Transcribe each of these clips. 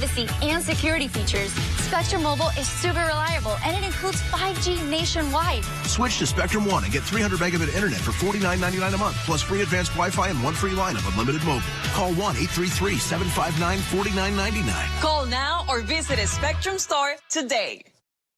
privacy and security features, Spectrum Mobile is super reliable, and it includes 5G nationwide. Switch to Spectrum One and get 300 megabit internet for $49.99 a month, plus free advanced Wi-Fi and one free line of unlimited mobile. Call 1-833-759-4999. Call now or visit a Spectrum store today.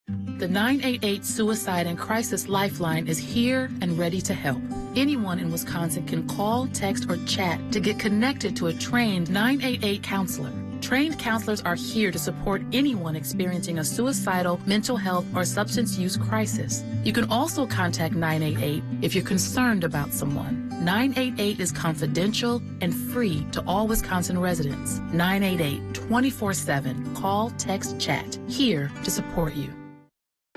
The 988 Suicide and Crisis Lifeline is here and ready to help. Anyone in Wisconsin can call, text, or chat to get connected to a trained 988 counselor. Trained counselors are here to support anyone experiencing a suicidal, mental health, or substance use crisis. You can also contact 988 if you're concerned about someone. 988 is confidential and free to all Wisconsin residents. 988 24/7. Call, text, chat. Here to support you.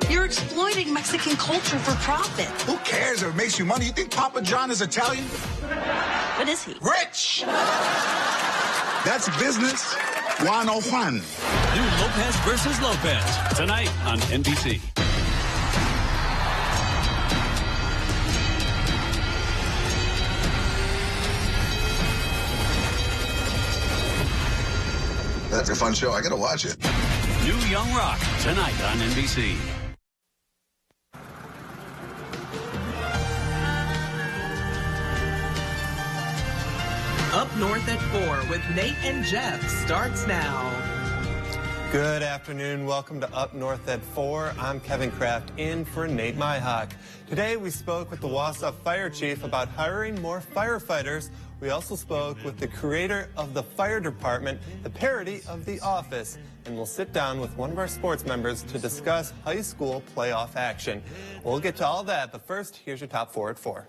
You're exploiting Mexican culture for profit. Who cares if it makes you money? You think Papa John is Italian? What is he? Rich! That's business 101. New Lopez versus Lopez, tonight on NBC. That's a fun show. I gotta watch it. New Young Rock, tonight on NBC. Up North at 4 with Nate and Jeff starts now. Good afternoon. Welcome to Up North at 4. I'm Kevin Kraft in for Nate Myhawk. Today we spoke with the Wausau Fire Chief about hiring more firefighters. We also spoke with the creator of the fire department, the parody of The Office. And we'll sit down with one of our sports members to discuss high school playoff action. We'll get to all that, but first, here's your top 4 at 4.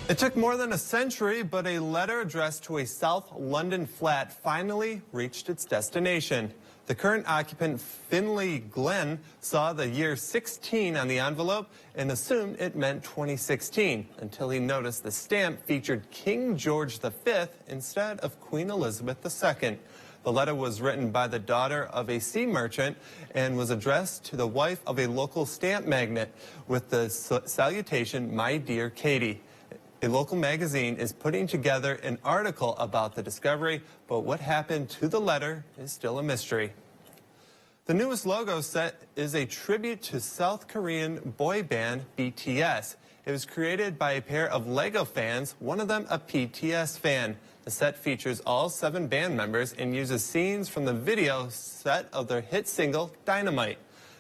It took more than a century, but a letter addressed to a South London flat finally reached its destination. The current occupant, Finley Glenn, saw the year 16 on the envelope and assumed it meant 2016 until he noticed the stamp featured King George V instead of Queen Elizabeth II. The letter was written by the daughter of a sea merchant and was addressed to the wife of a local stamp magnate with the salutation, "My dear Katie." A local magazine is putting together an article about the discovery, but what happened to the letter is still a mystery. The newest logo set is a tribute to South Korean boy band BTS. It was created by a pair of Lego fans, one of them a BTS fan. The set features all 7 band members and uses scenes from the video set of their hit single, Dynamite.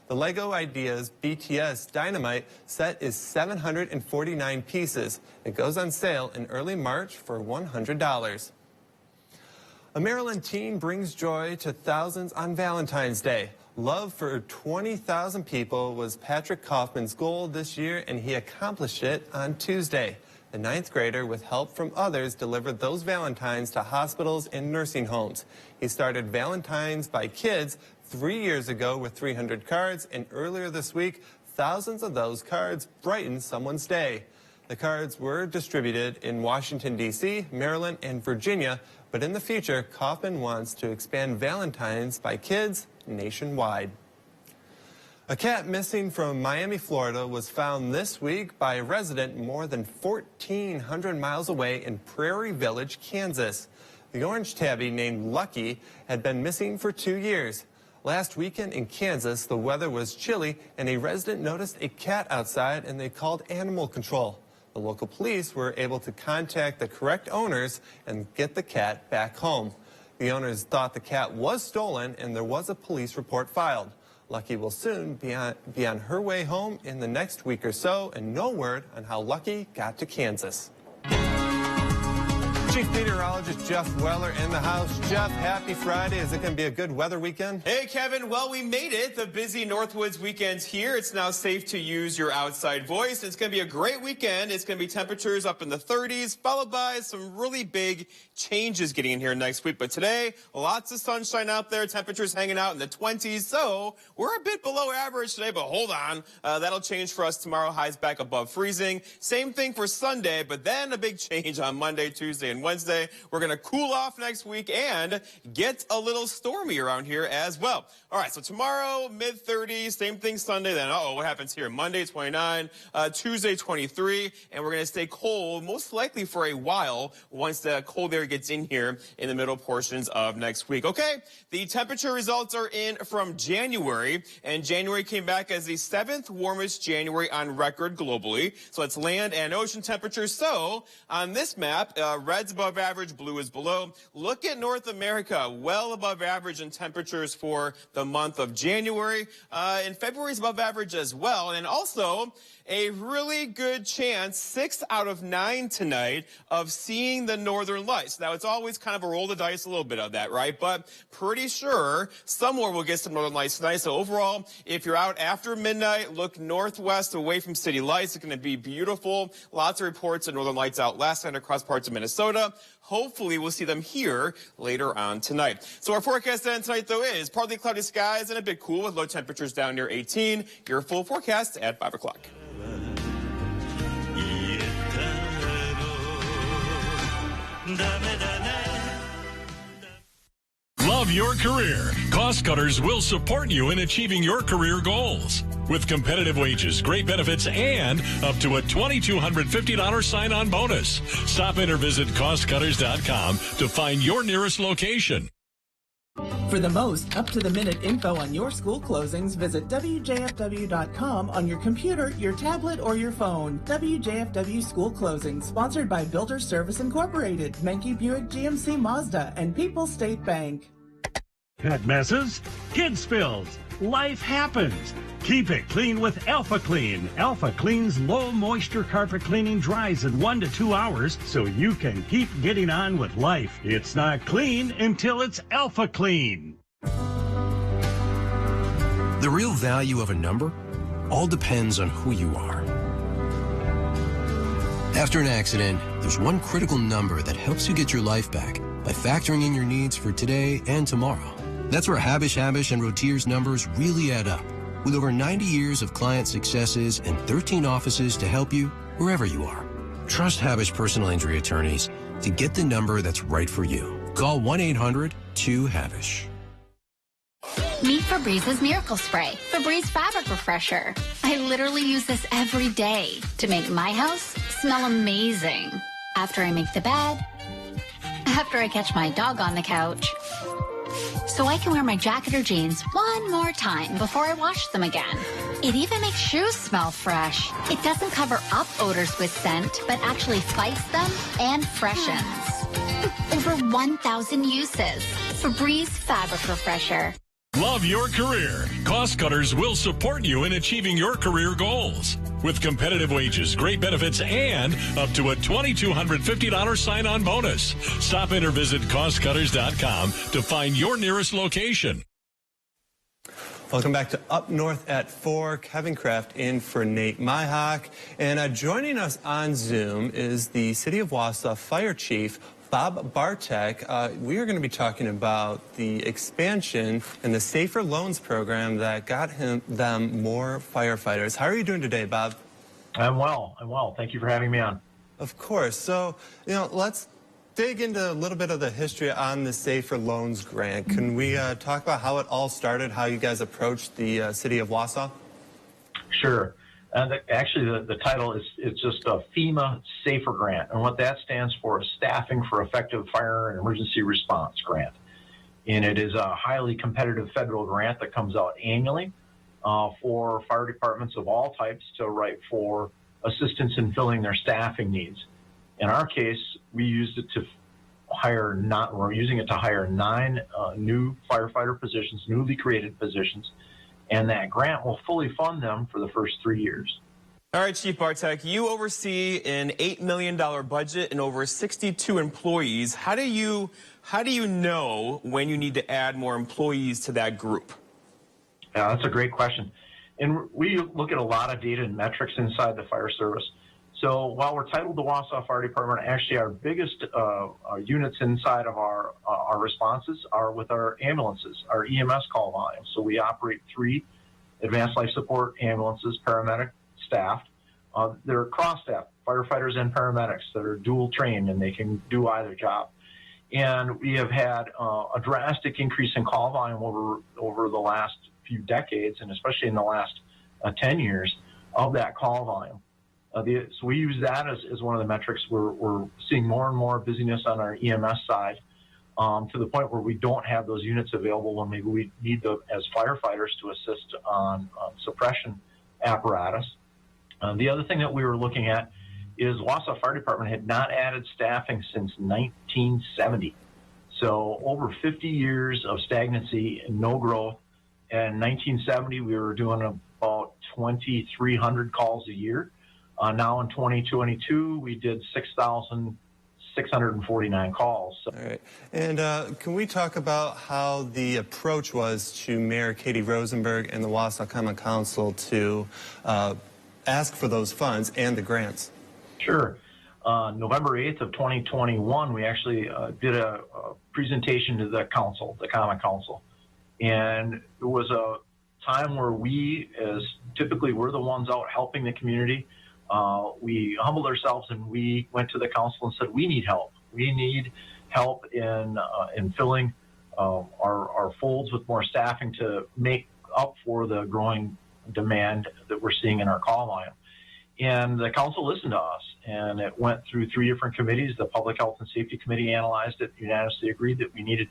The Lego Ideas BTS Dynamite set is 749 pieces. It goes on sale in early March for $100. A Maryland teen brings joy to thousands on Valentine's Day. Love for 20,000 people was Patrick Kaufman's goal this year, and he accomplished it on Tuesday. The 9th grader, with help from others, delivered those Valentines to hospitals and nursing homes. He started Valentines by Kids 3 years ago with 300 cards, and earlier this week, thousands of those cards brightened someone's day. The cards were distributed in Washington, D.C., Maryland, and Virginia, but in the future, Kaufman wants to expand Valentines by Kids nationwide. A cat missing from Miami, Florida was found this week by a resident more than 1,400 miles away in Prairie Village, Kansas. The orange tabby named Lucky had been missing for 2 years. Last weekend in Kansas, the weather was chilly and a resident noticed a cat outside and they called animal control. The local police were able to contact the correct owners and get the cat back home. The owners thought the cat was stolen and there was a police report filed. Lucky will soon be on her way home in the next week or so, and no word on how Lucky got to Kansas. Chief Meteorologist Jeff Weller in the house. Jeff, happy Friday. Is it going to be a good weather weekend? Hey, Kevin. Well, we made it. The busy Northwoods weekend's here. It's now safe to use your outside voice. It's going to be a great weekend. It's going to be temperatures up in the 30s, followed by some really big changes getting in here next week. But today, lots of sunshine out there. Temperatures hanging out in the 20s. So we're a bit below average today, but hold on. That'll change for us tomorrow. Highs back above freezing. Same thing for Sunday, but then a big change on Monday, Tuesday, and Wednesday. We're going to cool off next week and get a little stormy around here as well. All right, so tomorrow, mid-30s, same thing Sunday. Then, what happens here? Monday, 29, Tuesday, 23, and we're going to stay cold, most likely for a while, once the cold air gets in here in the middle portions of next week. Okay, the temperature results are in from January, and January came back as the 7th warmest January on record globally. So it's land and ocean temperatures. So on this map, red's above average, blue is below. Look at North America, well above average in temperatures for the month of January. And February is above average as well. And also a really good chance, 6 out of 9 tonight, of seeing the northern lights. Now, it's always kind of a roll the dice, a little bit of that, right? But pretty sure somewhere we'll get some northern lights tonight. So overall, if you're out after midnight, look northwest away from city lights. It's going to be beautiful. Lots of reports of northern lights out last night across parts of Minnesota. Hopefully, we'll see them here later on tonight. So our forecast then tonight, though, is partly cloudy skies and a bit cool with low temperatures down near 18. Your full forecast at 5 o'clock. Love your career? Cost Cutters will support you in achieving your career goals. With competitive wages, great benefits, and up to a $2,250 sign-on bonus. Stop in or visit costcutters.com to find your nearest location. For the most up-to-the-minute info on your school closings, visit WJFW.com on your computer, your tablet, or your phone. WJFW School Closings, sponsored by Builder Service Incorporated, Menke Buick GMC Mazda, and People's State Bank. Pet messes, kid spills, life happens. Keep it clean with Alpha Clean. Alpha Clean's low moisture carpet cleaning dries in 1 to 2 hours so you can keep getting on with life. It's not clean until it's Alpha Clean. The real value of a number all depends on who you are. After an accident, there's one critical number that helps you get your life back by factoring in your needs for today and tomorrow. That's where Habish and Rotier's numbers really add up. With over 90 years of client successes and 13 offices to help you wherever you are. Trust Habish Personal Injury Attorneys to get the number that's right for you. Call 1-800-2HABISH. Meet Febrez's Miracle Spray, Febreze Fabric Refresher. I literally use this every day to make my house smell amazing. After I make the bed, after I catch my dog on the couch, so I can wear my jacket or jeans one more time before I wash them again. It even makes shoes smell fresh. It doesn't cover up odors with scent, but actually spice them and freshens. Over 1,000 uses. Febreze Fabric Refresher. Love your career? Cost Cutters will support you in achieving your career goals. With competitive wages, great benefits, and up to a $2,250 sign-on bonus. Stop in or visit costcutters.com to find your nearest location. Welcome back to Up North at 4. Kevin Kraft in for Nate Myhawk. And joining us on Zoom is the City of Wausau Fire Chief, Bob Bartek. We are going to be talking about the expansion and the Safer Loans program that got them more firefighters. How are you doing today, Bob? I'm well. Thank you for having me on. Of course. So, let's dig into a little bit of the history on the Safer Loans grant. Can we talk about how it all started, how you guys approached the City of Wausau? Sure. Actually, the title is just a FEMA Safer Grant, and what that stands for is Staffing for Effective Fire and Emergency Response Grant. And it is a highly competitive federal grant that comes out annually for fire departments of all types to write for assistance in filling their staffing needs. In our case, we used it to we're using it to hire 9 new firefighter positions, newly created positions, and that grant will fully fund them for the first 3 years. All right, Chief Bartek, you oversee an $8 million budget and over 62 employees. How do you know when you need to add more employees to that group? Yeah, that's a great question. And we look at a lot of data and metrics inside the fire service. So while we're titled the Wausau Fire Department, actually our biggest units inside of our responses are with our ambulances, our EMS call volume. So we operate 3 advanced life support ambulances, paramedic staffed, They're cross-staff, firefighters and paramedics that are dual trained, and they can do either job. And we have had a drastic increase in call volume over the last few decades, and especially in the last 10 years of that call volume. So we use that as one of the metrics. We're seeing more and more busyness on our EMS side to the point where we don't have those units available when maybe we need them as firefighters to assist on suppression apparatus. The other thing that we were looking at is Wausau Fire Department had not added staffing since 1970. So over 50 years of stagnancy and no growth. In 1970, we were doing about 2,300 calls a year. Now in 2022, we did 6,649 calls. So. All right. And can we talk about how the approach was to Mayor Katie Rosenberg and the Wausau Common Council to ask for those funds and the grants? Sure. November 8th of 2021, we actually did a presentation to the council, the Common Council. And it was a time where we, as typically we're the ones out helping the community, we humbled ourselves and we went to the council and said, we need help. We need help in filling our folds with more staffing to make up for the growing demand that we're seeing in our call volume. And the council listened to us, and it went through 3 different committees. The Public Health and Safety Committee analyzed it, unanimously agreed that we needed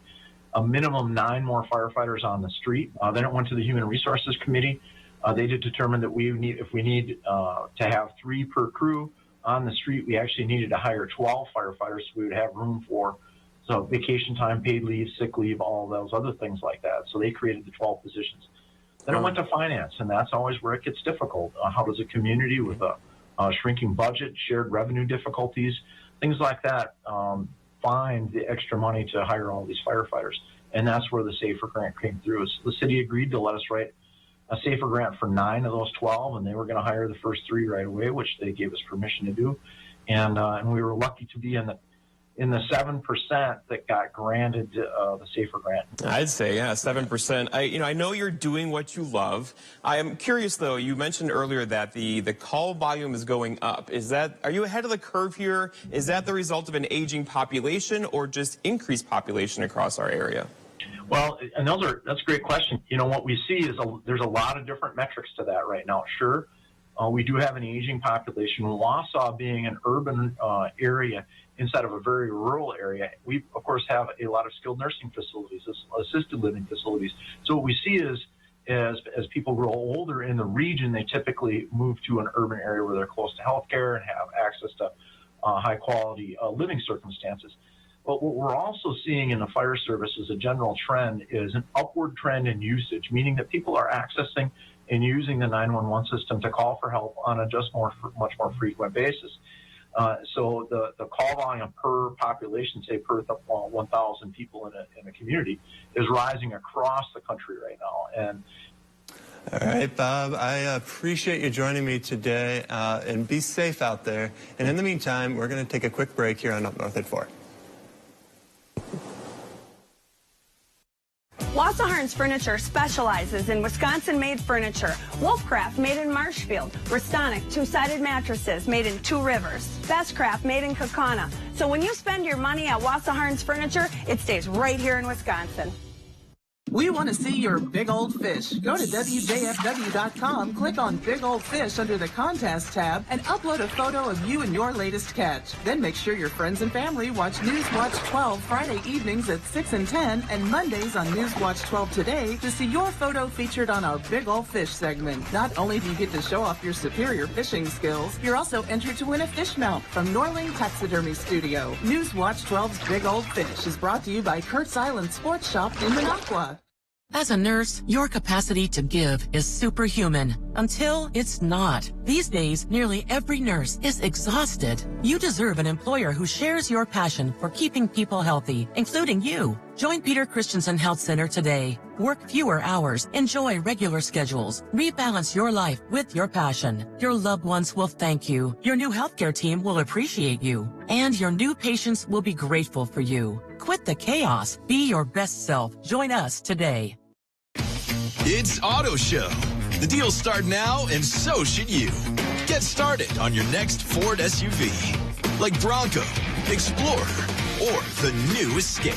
a minimum 9 more firefighters on the street. Then it went to the Human Resources Committee. They did determine that if we need to have 3 per crew on the street, we actually needed to hire 12 firefighters so we would have room for vacation time, paid leave, sick leave, all those other things like that. So they created the 12 positions. Then it went to finance, and that's always where it gets difficult. How does a community with a shrinking budget, shared revenue difficulties, things like that, find the extra money to hire all these firefighters? And that's where the SAFER grant came through. The city agreed to let us write a SAFER grant for 9 of those 12, and they were going to hire the first 3 right away, which they gave us permission to do. And we were lucky to be in the 7% that got granted the SAFER grant. I'd say, yeah, 7%. I know you're doing what you love. I am curious, though. You mentioned earlier that the call volume is going up. Are you ahead of the curve here? Is that the result of an aging population or just increased population across our area? Well, and that's a great question. What we see is there's a lot of different metrics to that right now. Sure, we do have an aging population. Wausau being an urban area inside of a very rural area, we, of course, have a lot of skilled nursing facilities, assisted living facilities. So what we see is as people grow older in the region, they typically move to an urban area where they're close to healthcare and have access to high-quality living circumstances. But what we're also seeing in the fire service as a general trend is an upward trend in usage, meaning that people are accessing and using the 911 system to call for help on a much more frequent basis. So the call volume per population, say per 1,000 people in a community, is rising across the country right now. And all right, Bob, I appreciate you joining me today, and be safe out there. And in the meantime, we're going to take a quick break here on Up North at 4. Wausau Harns Furniture specializes in Wisconsin-made furniture. Wolfcraft made in Marshfield. Restonic two-sided mattresses made in Two Rivers. Bestcraft made in Kaukauna. So when you spend your money at Wausau Harns Furniture, it stays right here in Wisconsin. We want to see your big old fish. Go to WJFW.com, click on Big Old Fish under the Contest tab, and upload a photo of you and your latest catch. Then make sure your friends and family watch Newswatch 12 Friday evenings at 6 and 10, and Mondays on Newswatch 12 Today to see your photo featured on our Big Old Fish segment. Not only do you get to show off your superior fishing skills, you're also entered to win a fish mount from Norling Taxidermy Studio. Newswatch 12's Big Old Fish is brought to you by Kurt's Island Sports Shop in Minocqua. As a nurse, your capacity to give is superhuman until it's not. These days, nearly every nurse is exhausted. You deserve an employer who shares your passion for keeping people healthy, including you. Join Peter Christensen Health Center today. Work fewer hours, enjoy regular schedules, rebalance your life with your passion. Your loved ones will thank you. Your new healthcare team will appreciate you. And your new patients will be grateful for you. Quit the chaos. Be your best self. Join us today. It's Auto Show. The deals start now, and so should you. Get Get started on your next Ford SUV, like Bronco, Explorer, or the new Escape.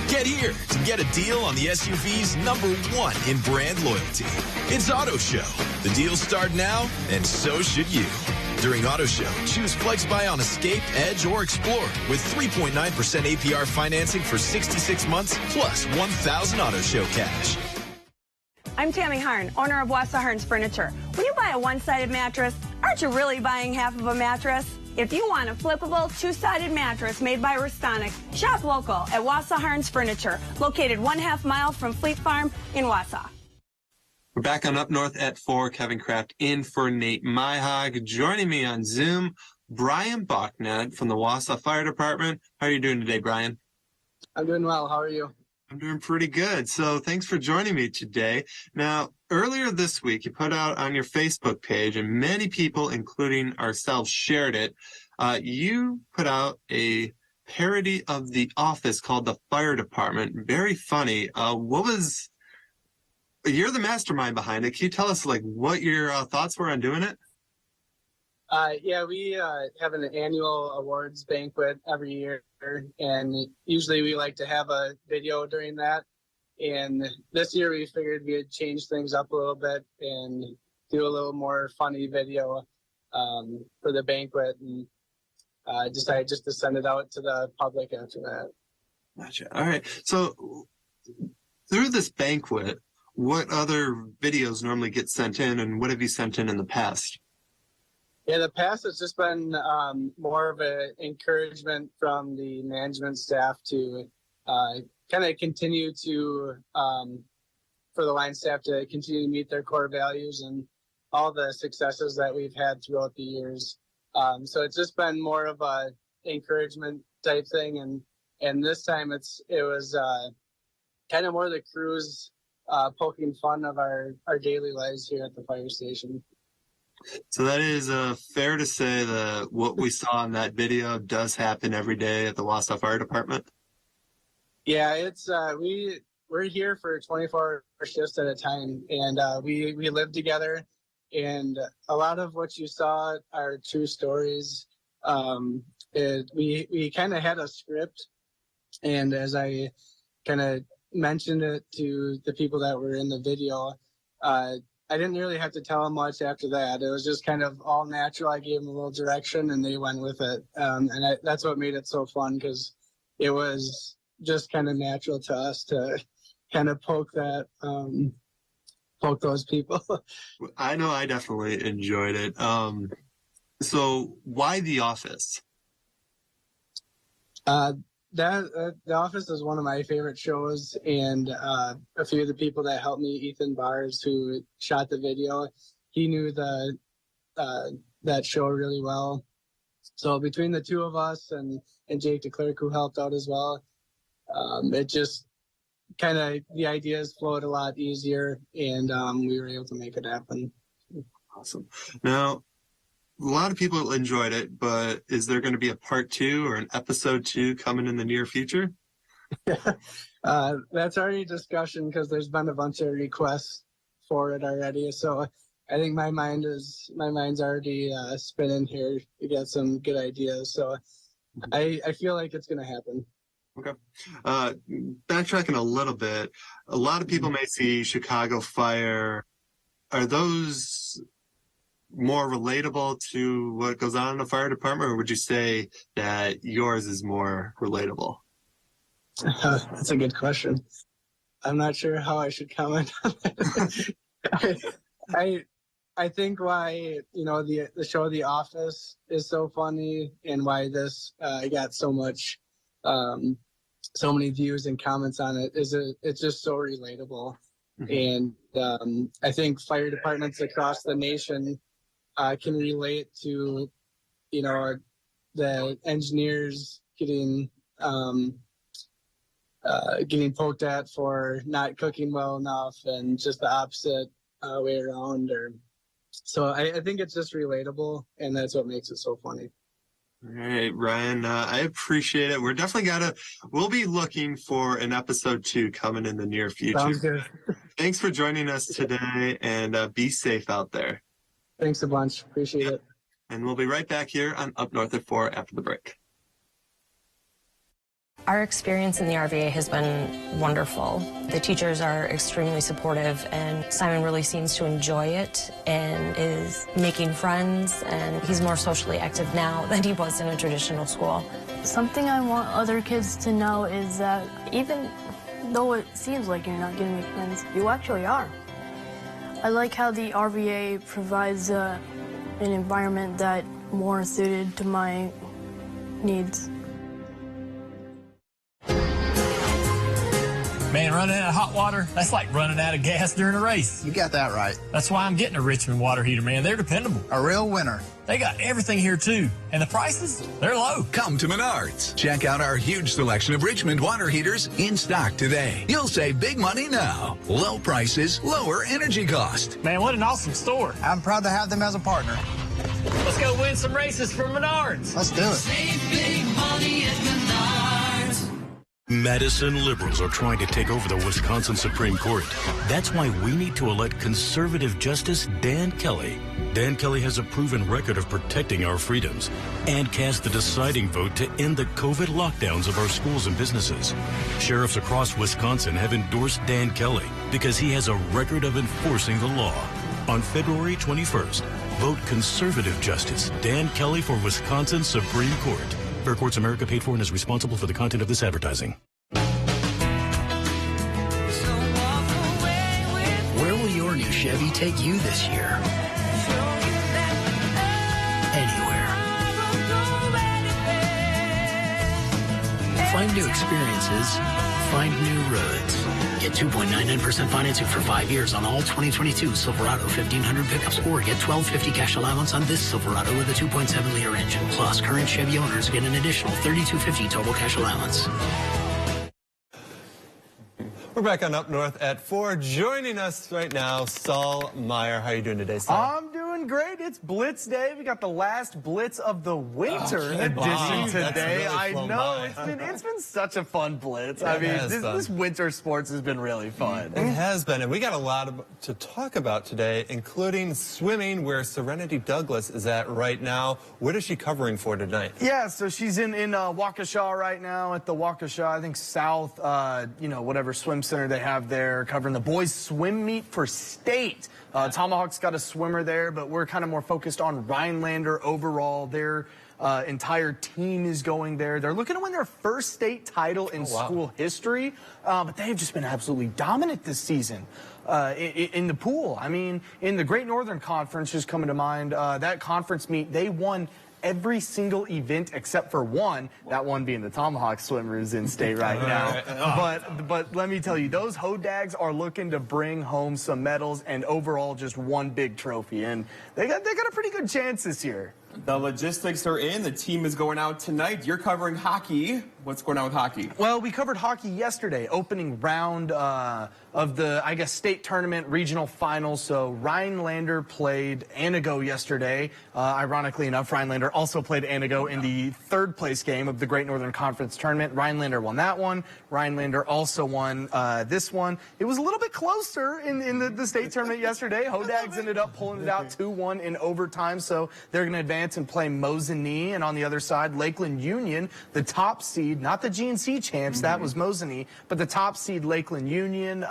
Get here to get a deal on the SUV's #1 in brand loyalty. It's Auto Show. The deals start now, and so should you. During Auto Show, choose Flex Buy on Escape, Edge, or Explorer with 3.9% APR financing for 66 months plus 1,000 Auto Show cash. I'm Tammy Harn, owner of Wassa Harns Furniture. When you buy a one-sided mattress, aren't you really buying half of a mattress? If you want a flippable two-sided mattress made by Restonic, shop local at Wassa Harns Furniture, located 1/2 mile from Fleet Farm in Wausau. We're back on Up North at 4. Kevin Kraft in for Nate Myhog. Joining me on Zoom, Brian Bachnet from the Wausau Fire Department. How are you doing today, Brian? I'm doing well. How are you? I'm doing pretty good. So thanks for joining me today. Now, earlier this week, you put out on your Facebook page, and many people, including ourselves, shared it. You put out a parody of The Office called The Fire Department. Very funny. You're the mastermind behind it. Can you tell us what your thoughts were on doing it? Yeah, we have an annual awards banquet every year, and usually we like to have a video during that. And this year we figured we'd change things up a little bit and do a little more funny video for the banquet, and decided just to send it out to the public after that. Gotcha. All right. So through this banquet, what other videos normally get sent in, and what have you sent in the past? Yeah, the past has just been more of an encouragement from the management staff to kind of continue to, for the line staff to continue to meet their core values and all the successes that we've had throughout the years. So it's just been more of a encouragement type thing, and this time it was kind of more the crews poking fun of our daily lives here at the fire station. So that is fair to say that what we saw in that video does happen every day at the Wausau Fire Department? Yeah, it's we're here for 24 shifts at a time, and we live together, and a lot of what you saw are true stories. We kind of had a script, and as I kind of mentioned it to the people that were in the video, I didn't really have to tell them much after that. It was just kind of all natural. I gave them a little direction, and they went with it. And that's what made it so fun, because it was just kind of natural to us to kind of poke those people. I know I definitely enjoyed it. So why The Office? The Office is one of my favorite shows, and a few of the people that helped me, Ethan Bars, who shot the video, he knew that show really well. So between the two of us and Jake DeClerc, who helped out as well, it just kind of, the ideas flowed a lot easier, and we were able to make it happen. Awesome. Now, a lot of people enjoyed it, but is there going to be a part 2 or an episode 2 coming in the near future? That's already a discussion, because there's been a bunch of requests for it already. So I think my mind's already spinning here to get some good ideas. So I feel like it's going to happen. Okay. Backtracking a little bit, a lot of people may see Chicago Fire. Are those more relatable to what goes on in the fire department, or would you say that yours is more relatable? That's a good question. I'm not sure how I should comment on that. I think why, the show The Office is so funny, and why this got so many views and comments on it is it's just so relatable. Mm-hmm. And I think fire departments across the nation can relate to, the engineers getting poked at for not cooking well enough, and just the opposite way around. So I think it's just relatable, and that's what makes it so funny. All right, Ryan, I appreciate it. We're definitely we'll be looking for an episode 2 coming in the near future. Sounds good. Thanks for joining us today, and be safe out there. Thanks a bunch. Appreciate it. And we'll be right back here on Up North at 4 after the break. Our experience in the RVA has been wonderful. The teachers are extremely supportive, and Simon really seems to enjoy it and is making friends, and he's more socially active now than he was in a traditional school. Something I want other kids to know is that even though it seems like you're not going to make friends, you actually are. I like how the RVA provides an environment that more suited to my needs. Man, running out of hot water, that's like running out of gas during a race. You got that right. That's why I'm getting a Richmond water heater, man. They're dependable. A real winner. They got everything here, too. And the prices, they're low. Come to Menards. Check out our huge selection of Richmond water heaters in stock today. You'll save big money now. Low prices, lower energy cost. Man, what an awesome store. I'm proud to have them as a partner. Let's go win some races for Menards. Let's do it. Save big money at Menards. Madison liberals are trying to take over the Wisconsin Supreme Court. That's why we need to elect conservative Justice Dan Kelly. Dan Kelly has a proven record of protecting our freedoms and cast the deciding vote to end the COVID lockdowns of our schools and businesses. Sheriffs across Wisconsin have endorsed Dan Kelly because he has a record of enforcing the law. On February 21st, vote conservative Justice Dan Kelly for Wisconsin Supreme Court. Fair Courts America paid for and is responsible for the content of this advertising. Where will your new Chevy take you this year? Anywhere. Find new experiences. Find new roads. Get 2.99% financing for 5 years on all 2022 Silverado 1500 pickups, or get $1,250 cash allowance on this Silverado with a 2.7-liter engine. Plus, current Chevy owners get an additional $3,250 total cash allowance. We're back on Up North at 4. Joining us right now, Saul Meyer. How are you doing today, Saul? I'm doing great. It's Blitz Day. We got the last Blitz of the winter edition today. Really I know it's been such a fun Blitz. I mean, this winter sports has been really fun. It has been, and we got a lot to talk about today, including swimming, where Serenity Douglas is at right now. What is she covering for tonight? Yeah, so she's in Waukesha right now at the Waukesha, I think South, whatever swim center they have there, covering the boys swim meet for state. Tomahawk's got a swimmer there, but we're kind of more focused on Rhinelander overall. Their entire team is going there. They're looking to win their first state title in school history, but they've just been absolutely dominant this season. In the pool. I mean, in the Great Northern Conference, just coming to mind, that conference meet, they won every single event except for one, that one being the Tomahawk swimmers in state right now. But let me tell you, those Hodags are looking to bring home some medals and overall just one big trophy, and they got a pretty good chance this year. The logistics are in. The team is going out tonight. You're covering hockey. What's going on with hockey? Well, we covered hockey yesterday, opening round of the, I guess, state tournament regional finals. So Rhinelander played Anago yesterday. Ironically enough, Rhinelander also played Anago in the third place game of the Great Northern Conference tournament. Rhinelander won that one. Rhinelander also won this one. It was a little bit closer in the state tournament yesterday. Hodags ended up pulling it out 2-1 in overtime, so they're going to advance and play Mosinee. And on the other side, Lakeland Union, the top seed, not the GNC champs, that was Mosinee, but the top seed Lakeland Union.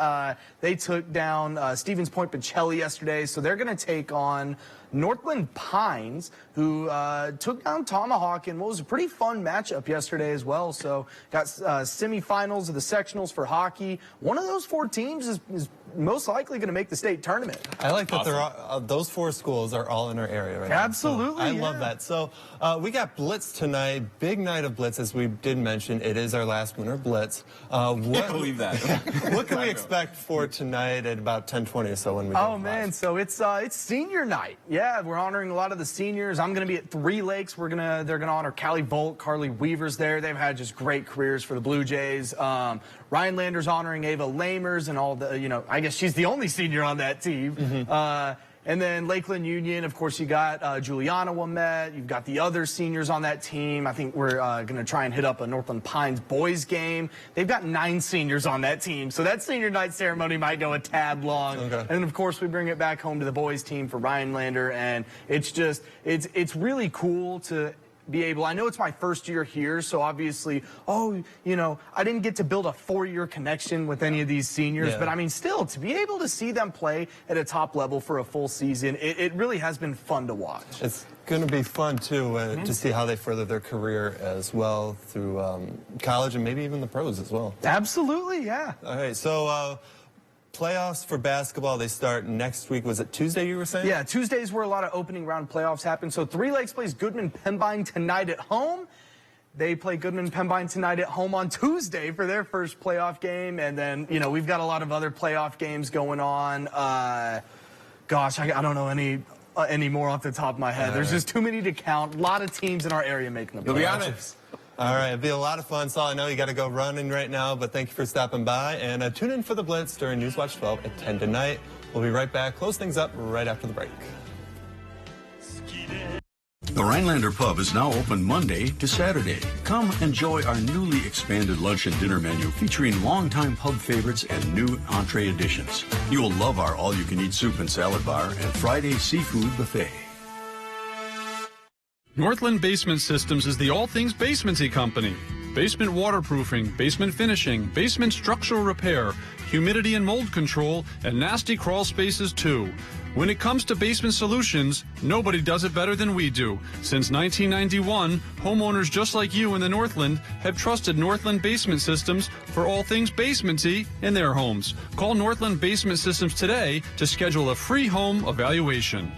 They took down Stevens Point Bocelli yesterday, so they're going to take on Northland Pines, who took down Tomahawk in what was a pretty fun matchup yesterday as well. So got semifinals of the sectionals for hockey. One of those four teams is most likely going to make the state tournament. I like that awesome. Those four schools are all in our area right now. Absolutely. So I love that. So we got Blitz tonight. Big night of Blitz, as we did mention. It is our last winter Blitz. Can't believe that. What can we expect for tonight at about 10:20 or so when we go man, so it's senior night. Yeah, we're honoring a lot of the seniors. I'm going to be at Three Lakes. They're going to honor Callie Volt, Carly Weaver's there. They've had just great careers for the Blue Jays. Rhinelander's honoring Ava Lamers and all the, I guess she's the only senior on that team. And then Lakeland Union, of course, you got Juliana Wamet. You've got the other seniors on that team. I think we're going to try and hit up a Northland Pines boys game. They've got 9 seniors on that team, so that senior night ceremony might go a tad long. Okay. And then, of course, we bring it back home to the boys team for Rhinelander, and it's just, it's really cool to be able, I know it's my first year here, so obviously, I didn't get to build a 4-year connection with any of these seniors, but I mean, still, to be able to see them play at a top level for a full season, it really has been fun to watch. It's going to be fun, too, to see how they further their career as well through college and maybe even the pros as well. Absolutely, yeah. All right, so playoffs for basketball, they start next week. Was it Tuesday you were saying? Yeah, Tuesday's where a lot of opening round playoffs happen. So Three Lakes plays Goodman-Pembine tonight at home. They play Goodman-Pembine tonight at home on Tuesday for their first playoff game. And then, we've got a lot of other playoff games going on. Gosh, I don't know any more off the top of my head. There's just too many to count. A lot of teams in our area making the playoffs. You'll be on it. All right, it'll be a lot of fun. Saul, I know you got to go running right now, but thank you for stopping by. And tune in for the Blitz during Newswatch 12 at 10 tonight. We'll be right back. Close things up right after the break. The Rhinelander Pub is now open Monday to Saturday. Come enjoy our newly expanded lunch and dinner menu featuring longtime pub favorites and new entree additions. You will love our all-you-can-eat soup and salad bar and Friday seafood buffet. Northland Basement Systems is the all things basementy company. Basement waterproofing, basement finishing, basement structural repair, humidity and mold control, and nasty crawl spaces too. When it comes to basement solutions, nobody does it better than we do. Since 1991, homeowners just like you in the Northland have trusted Northland Basement Systems for all things basementy in their homes. Call Northland Basement Systems today to schedule a free home evaluation.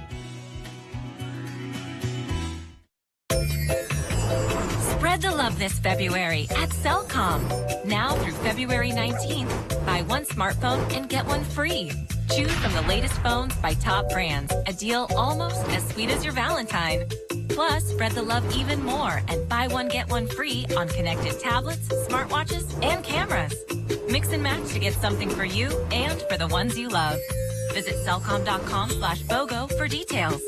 Spread the love this February at Cellcom. Now through February 19th, buy one smartphone and get one free. Choose from the latest phones by top brands, a deal almost as sweet as your Valentine. Plus, spread the love even more and buy one, get one free on connected tablets, smartwatches, and cameras. Mix and match to get something for you and for the ones you love. Visit cellcom.com/BOGO for details.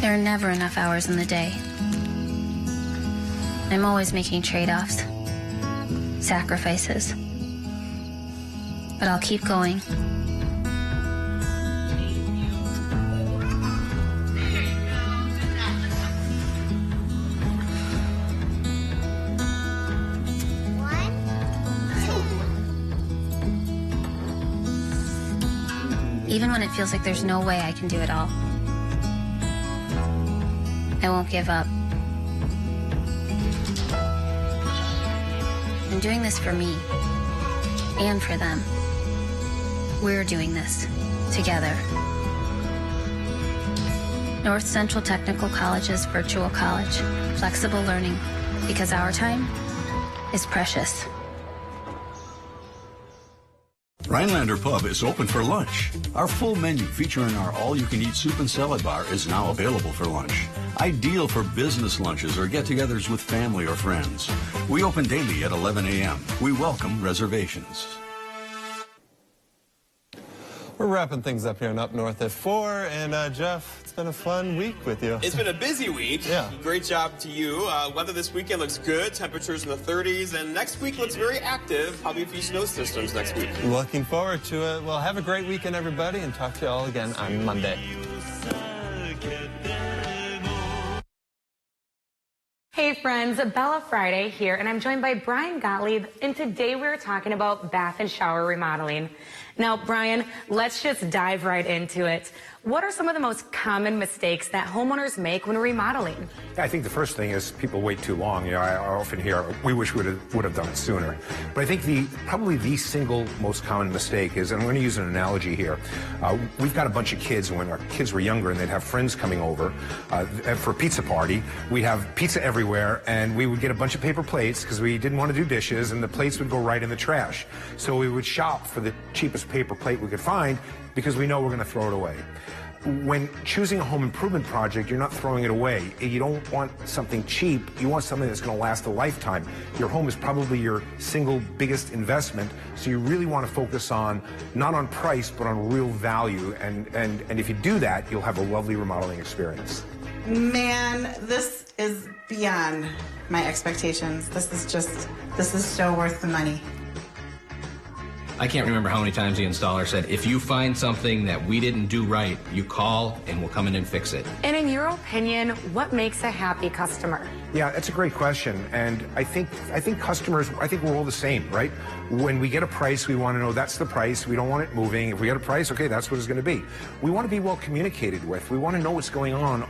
There are never enough hours in the day. I'm always making trade-offs, sacrifices. But I'll keep going. Even when it feels like there's no way I can do it all. I won't give up. I'm doing this for me and for them. We're doing this together. North Central Technical College's virtual college. Flexible learning, because our time is precious. Rhinelander Pub is open for lunch. Our full menu featuring our all-you-can-eat soup and salad bar is now available for lunch. Ideal for business lunches or get-togethers with family or friends. We open daily at 11 a.m. We welcome reservations. We're wrapping things up here in Up North at 4, and Jeff, it's been a fun week with you. It's been a busy week. Yeah. Great job to you. Weather this weekend looks good. Temperatures in the 30s, and next week looks very active. Probably a few snow systems next week. Looking forward to it. Well, have a great weekend, everybody, and talk to you all again on Monday. Hey friends, Bella Friday here, and I'm joined by Brian Gottlieb, and today we're talking about bath and shower remodeling. Now, Brian, let's just dive right into it. What are some of the most common mistakes that homeowners make when remodeling? I think the first thing is people wait too long. I often hear, we wish we would have done it sooner. But I think probably the single most common mistake is, and I'm going to use an analogy here. We've got a bunch of kids when our kids were younger and they'd have friends coming over for a pizza party. We'd have pizza everywhere and we would get a bunch of paper plates because we didn't want to do dishes, and the plates would go right in the trash. So we would shop for the cheapest paper plate we could find because we know we're going to throw it away. when choosing a home improvement project, you're not throwing it away. You don't want something cheap. You want something that's going to last a lifetime. Your home is probably your single biggest investment, so you really want to focus on, not on price, but on real value. And if you do that, you'll have a lovely remodeling experience. Man, this is beyond my expectations. This is so worth the money. I can't remember how many times the installer said, if you find something that we didn't do right, you call and we'll come in and fix it. And in your opinion, what makes a happy customer? Yeah, that's a great question. And I think customers, we're all the same, right? When we get a price, we want to know that's the price. We don't want it moving. If we get a price, okay, that's what it's going to be. We want to be well communicated with. We want to know what's going on